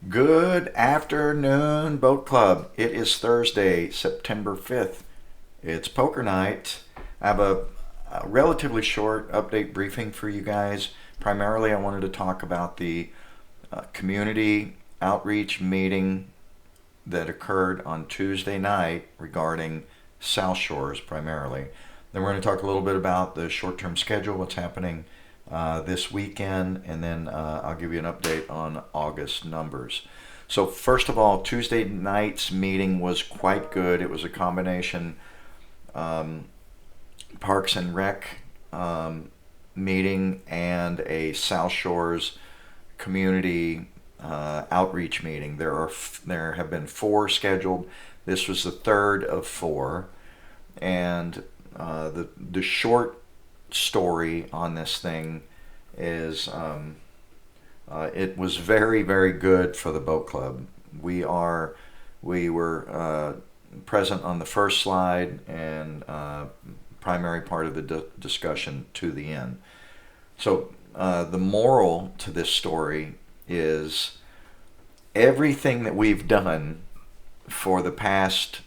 Good afternoon, Boat Club. It is Thursday, September 5th. It's poker night. I have a relatively short update briefing for you guys. Primarily, I wanted to talk about the community outreach meeting that occurred on Tuesday night regarding South Shores primarily. Then we're going to talk a little bit about the short term schedule, what's happening this weekend, and then I'll give you an update on August numbers. So, first of all, Tuesday night's meeting was quite good. It was a combination um, Parks and Rec meeting and a South Shores community outreach meeting. There have been four scheduled. This was the third of four, and the short story on this thing is it was very good for the boat club. We were present on the first slide and primary part of the discussion to the end. So the moral to this story is everything that we've done for the past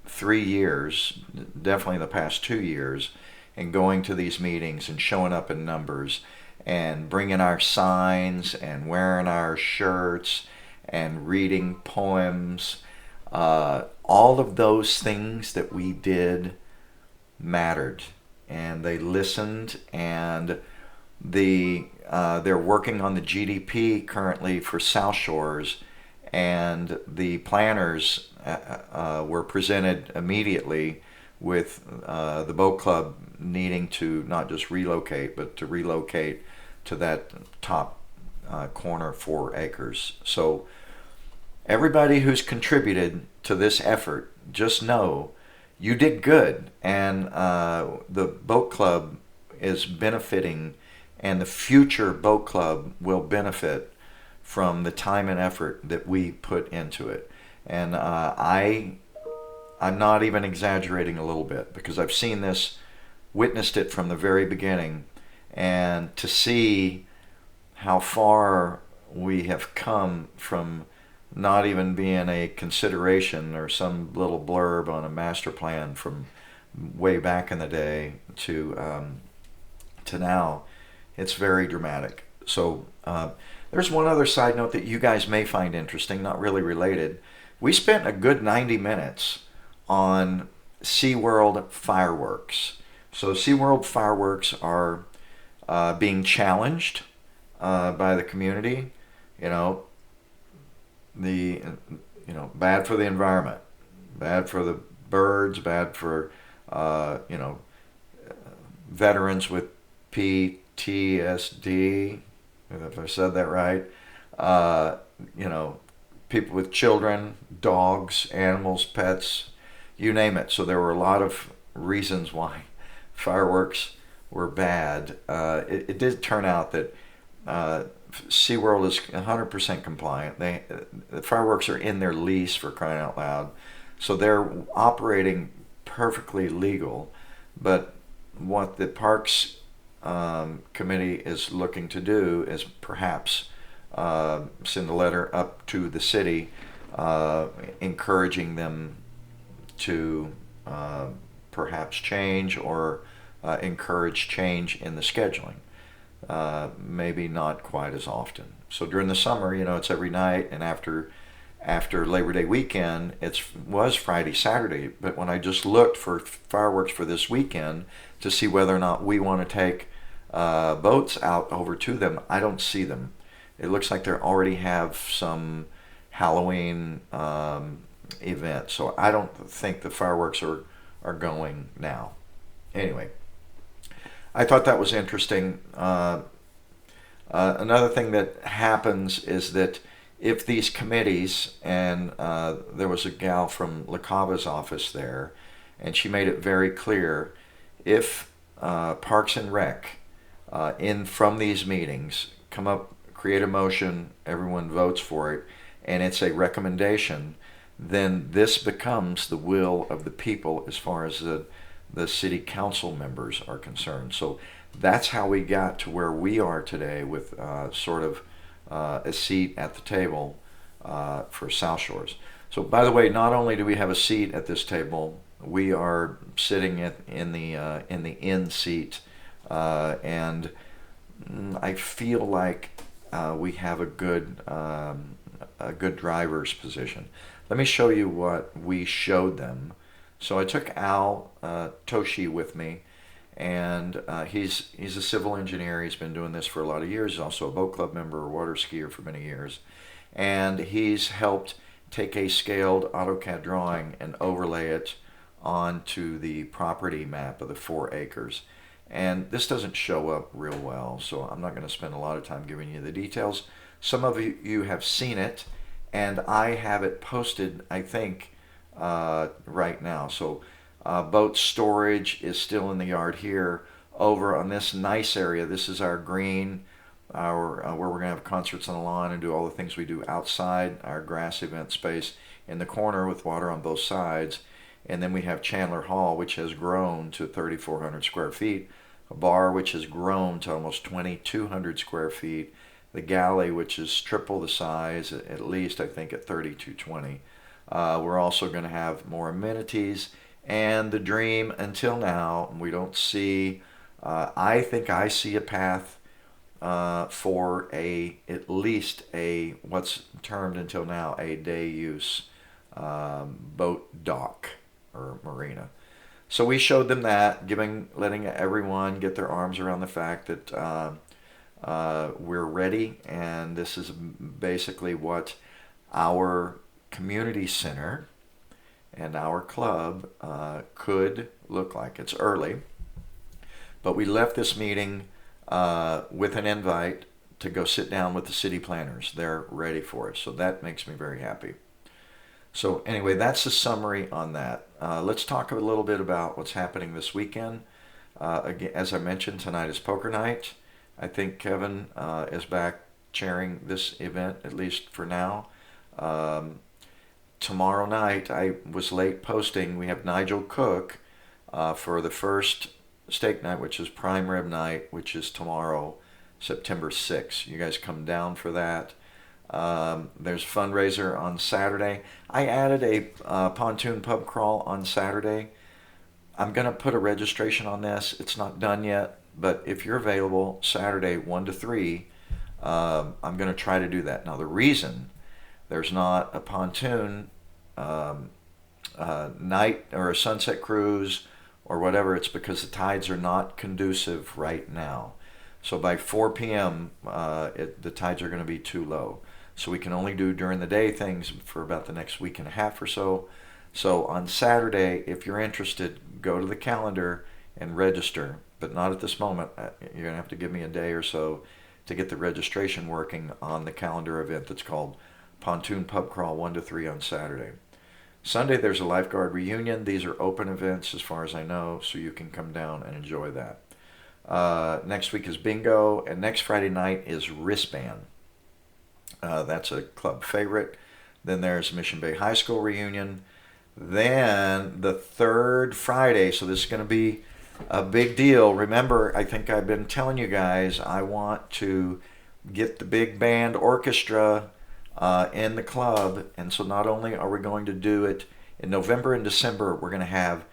3 years, definitely the past 2 years, and going to these meetings and showing up in numbers and bringing our signs and wearing our shirts and reading poems, all of those things that we did mattered, and they listened, and they're working on the GDP currently for South Shores, and the planners were presented immediately with the boat club needing to not just relocate, but to relocate to that top corner 4 acres. So everybody who's contributed to this effort, just know you did good, and the boat club is benefiting, and the future boat club will benefit from the time and effort that we put into it. And I'm not even exaggerating a little bit, because I've seen this, witnessed it from the very beginning, and to see how far we have come from not even being a consideration or some little blurb on a master plan from way back in the day to now. It's very dramatic. So there's one other side note that you guys may find interesting, not really related. We spent a good 90 minutes on SeaWorld fireworks. So SeaWorld fireworks are being challenged by the community. You know, the bad for the environment, bad for the birds, bad for you know veterans with PTSD, if I said that right. Uh, you know, people with children, dogs, animals, pets, you name it. So there were a lot of reasons why fireworks were bad. It did turn out that uh, SeaWorld is 100% compliant. The fireworks are in their lease, for crying out loud. So they're operating perfectly legal. But what the Parks Committee is looking to do is perhaps send a letter up to the city encouraging them to perhaps change or encourage change in the scheduling. Maybe not quite as often. So during the summer, it's every night, and after Labor Day weekend, it was Friday, Saturday. But when I just looked for fireworks for this weekend to see whether or not we want to take boats out over to them, I don't see them. It looks like they already have some Halloween event, so I don't think the fireworks are going now. Anyway, I thought that was interesting. Another thing that happens is that if these committees, and there was a gal from LaCava's office there, and she made it very clear, if Parks and Rec in from these meetings come up, create a motion, everyone votes for it, and it's a recommendation, then this becomes the will of the people as far as the city council members are concerned. So that's how we got to where we are today with sort of a seat at the table for South Shores. So, by the way, not only do we have a seat at this table, we are sitting in the in seat, and I feel like we have a good driver's position. Let me show you what we showed them. So I took Al Toshi with me, and he's a civil engineer. He's been doing this for a lot of years. He's also a boat club member, a water skier for many years, and he's helped take a scaled AutoCAD drawing and overlay it onto the property map of the 4 acres. And this doesn't show up real well, so I'm not going to spend a lot of time giving you the details. Some of you have seen it, and I have it posted, I think, right now. So boat storage is still in the yard here. Over on this nice area, this is our green, our where we're going to have concerts on the lawn and do all the things we do outside, our grass event space in the corner with water on both sides. And then we have Chandler Hall, which has grown to 3,400 square feet, a bar which has grown to almost 2,200 square feet, the galley, which is triple the size, at least I think at 3,220. We're also going to have more amenities, and the dream until now, we don't see, I think I see a path for at least what's termed until now a day use boat dock or marina. So we showed them that, letting everyone get their arms around the fact that we're ready, and this is basically what our community center and our club could look like. It's early, but we left this meeting with an invite to go sit down with the city planners. They're ready for us, so that makes me very happy. So anyway, that's the summary on that. Let's talk a little bit about what's happening this weekend. Again, as I mentioned, tonight is poker night. I think Kevin is back chairing this event, at least for now. Tomorrow night, I was late posting, we have Nigel Cook for the first steak night, which is prime rib night, which is tomorrow, September 6th. You guys come down for that. There's fundraiser on Saturday. I added a pontoon pub crawl on Saturday. I'm going to put a registration on this. It's not done yet, but if you're available Saturday 1 to 3, I'm going to try to do that. Now, the reason there's not a pontoon night or a sunset cruise or whatever, it's because the tides are not conducive right now. So by 4 p.m., the tides are going to be too low. So we can only do during the day things for about the next week and a half or so. So on Saturday, if you're interested, go to the calendar and register, but not at this moment. You're going to have to give me a day or so to get the registration working on the calendar event that's called Pontoon Pub Crawl 1 to 3 on Saturday. Sunday, there's a lifeguard reunion. These are open events as far as I know, so you can come down and enjoy that. Next week is bingo, and next Friday night is wristband. That's a club favorite. Then there's Mission Bay High School reunion. Then the third Friday, so this is going to be a big deal. Remember, I think I've been telling you guys, I want to get the big band orchestra in the club. And so not only are we going to do it in November and December, we're going to have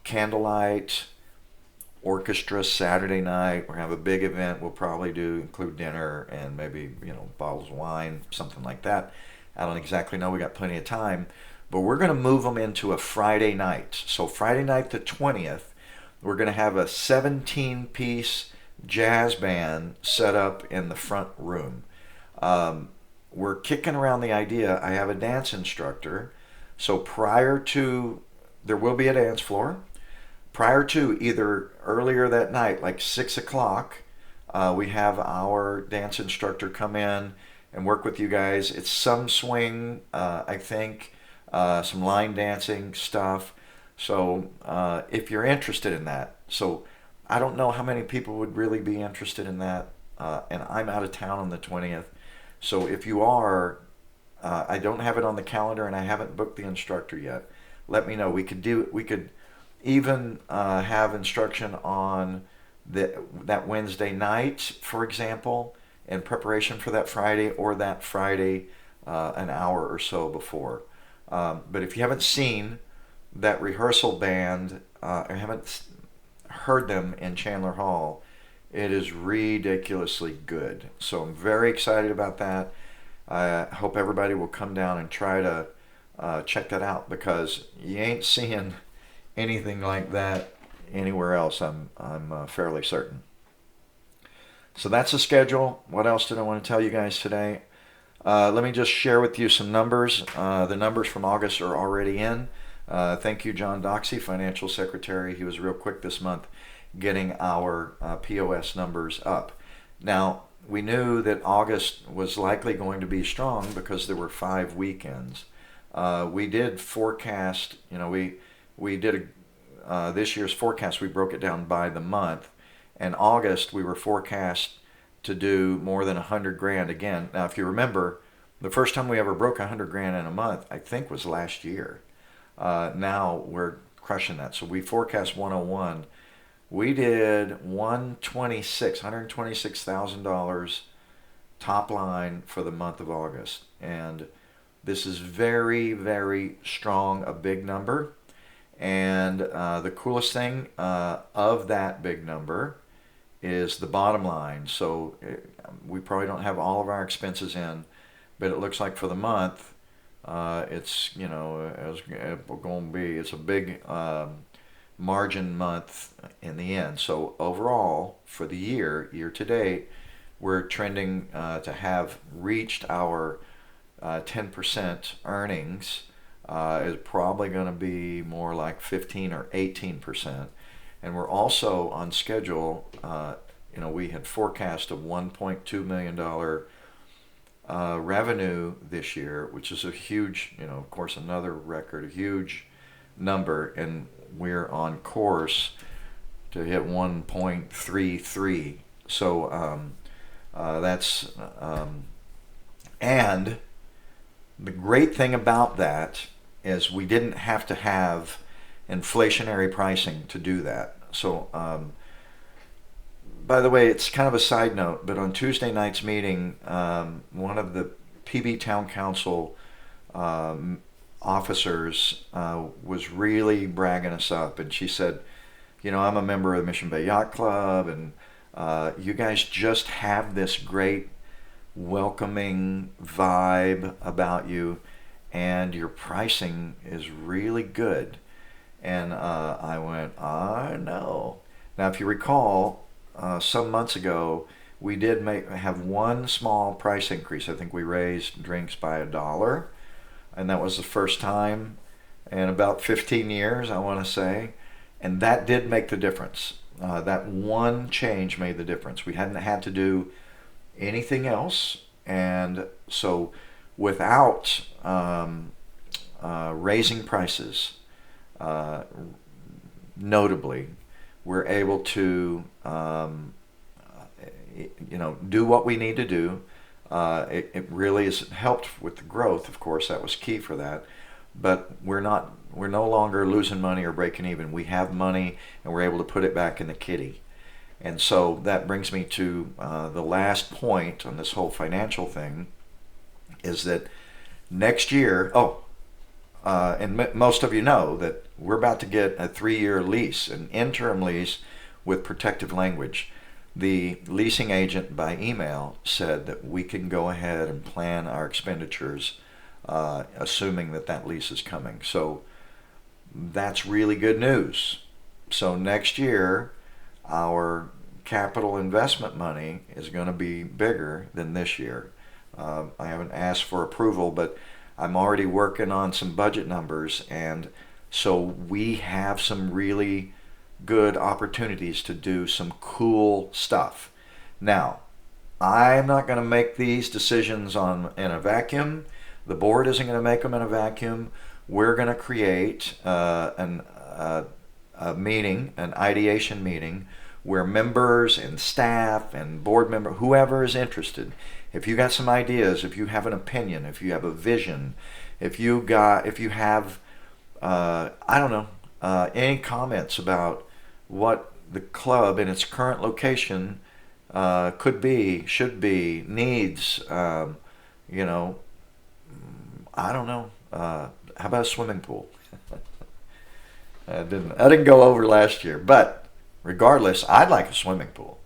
candlelight orchestra Saturday night. We're going to have a big event. We'll probably include dinner and maybe, bottles of wine, something like that. I don't exactly know. We got plenty of time. But we're going to move them into a Friday night. So Friday night the 20th, we're going to have a 17-piece jazz band set up in the front room. We're kicking around the idea. I have a dance instructor. So there will be a dance floor. Prior to, either earlier that night, like 6 o'clock, we have our dance instructor come in and work with you guys. It's some swing, I think, some line dancing stuff. So if you're interested in that, so I don't know how many people would really be interested in that, and I'm out of town on the 20th. So if you are, I don't have it on the calendar and I haven't booked the instructor yet. Let me know. We could even have instruction on that Wednesday night, for example, in preparation for that Friday, or that Friday an hour or so before. But if you haven't seen that rehearsal band or haven't heard them in Chandler Hall, it is ridiculously good. So I'm very excited about that. I hope everybody will come down and try to check that out, because you ain't seeing anything like that anywhere else. I'm fairly certain. So that's the schedule. What else did I want to tell you guys today? Let me just share with you some numbers. The numbers from August are already in. Thank you, John Doxey, Financial Secretary. He was real quick this month getting our POS numbers up. Now, we knew that August was likely going to be strong because there were 5 weekends. We did forecast, we did this year's forecast, we broke it down by the month. And August, we were forecast to do more than 100 grand again. Now, if you remember, the first time we ever broke 100 grand in a month, I think, was last year. Now we're crushing that. So we forecast 101. We did $126,000 top line for the month of August. And this is very, very strong, a big number. And the coolest thing of that big number is the bottom line. So we probably don't have all of our expenses in, but it looks like for the month, it's it's a big margin month in the end. So overall, for the year to date, we're trending to have reached our 10% earnings. Is probably going to be more like 15 or 18%. And we're also on schedule. We had forecast a $1.2 million revenue this year, which is a huge, of course, another record, a huge number. And we're on course to hit 1.33. So that's, and the great thing about that is we didn't have to have inflationary pricing to do that. So, by the way, it's kind of a side note, but on Tuesday night's meeting, one of the PB Town Council officers was really bragging us up, and she said, I'm a member of the Mission Bay Yacht Club, and you guys just have this great welcoming vibe about you, and your pricing is really good. And I went, I know. Now, if you recall, some months ago, we did have one small price increase. I think we raised drinks by $1, and that was the first time in about 15 years, I want to say. And that did make the difference. That one change made the difference. We hadn't had to do anything else. And so without raising prices, notably, we're able to do what we need to do. It really has helped with the growth, of course. That was key for that. But we're no longer losing money or breaking even. We have money, and we're able to put it back in the kitty. And so that brings me to the last point on this whole financial thing, is that next year, and most of you know that we're about to get a 3-year lease, an interim lease with protective language. The leasing agent by email said that we can go ahead and plan our expenditures assuming that lease is coming. So that's really good news. So next year, our capital investment money is going to be bigger than this year. I haven't asked for approval, but I'm already working on some budget numbers, and so we have some really good opportunities to do some cool stuff. Now, I'm not going to make these decisions in a vacuum. The board isn't going to make them in a vacuum. We're going to create a meeting, an ideation meeting, where members and staff and board member, whoever is interested, if you got some ideas, if you have an opinion, if you have a vision, if you have, any comments about what the club in its current location could be, should be, needs, I don't know. How about a swimming pool? I didn't go over last year, but regardless, I'd like a swimming pool.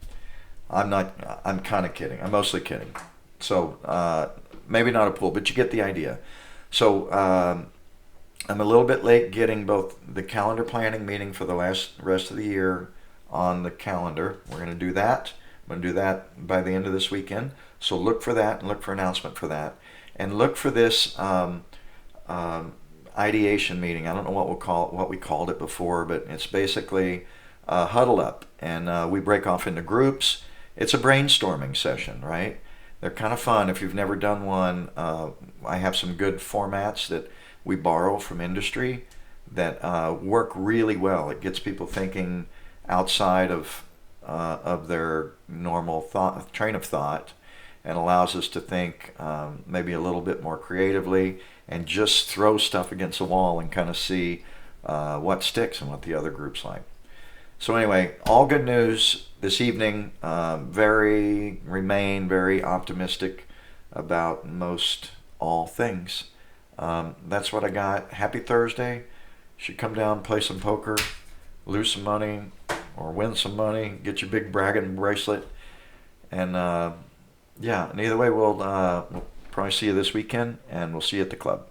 I'm not. I'm kind of kidding. I'm mostly kidding. So maybe not a pool, but you get the idea. So I'm a little bit late getting both the calendar planning meeting for the rest of the year on the calendar. We're going to do that. I'm going to do that by the end of this weekend. So look for that and look for announcement for that, and look for this ideation meeting. I don't know what we called it before, but it's basically huddle up, and we break off into groups. It's a brainstorming session, right? They're kind of fun. If you've never done one, I have some good formats that we borrow from industry that work really well. It gets people thinking outside of their normal train of thought, and allows us to think maybe a little bit more creatively and just throw stuff against the wall and kind of see what sticks and what the other groups like. So anyway, all good news this evening. Remain very optimistic about most all things. That's what I got. Happy Thursday. Should come down, play some poker, lose some money, or win some money. Get your big bragging bracelet, and yeah. And either way, we'll probably see you this weekend, and we'll see you at the club.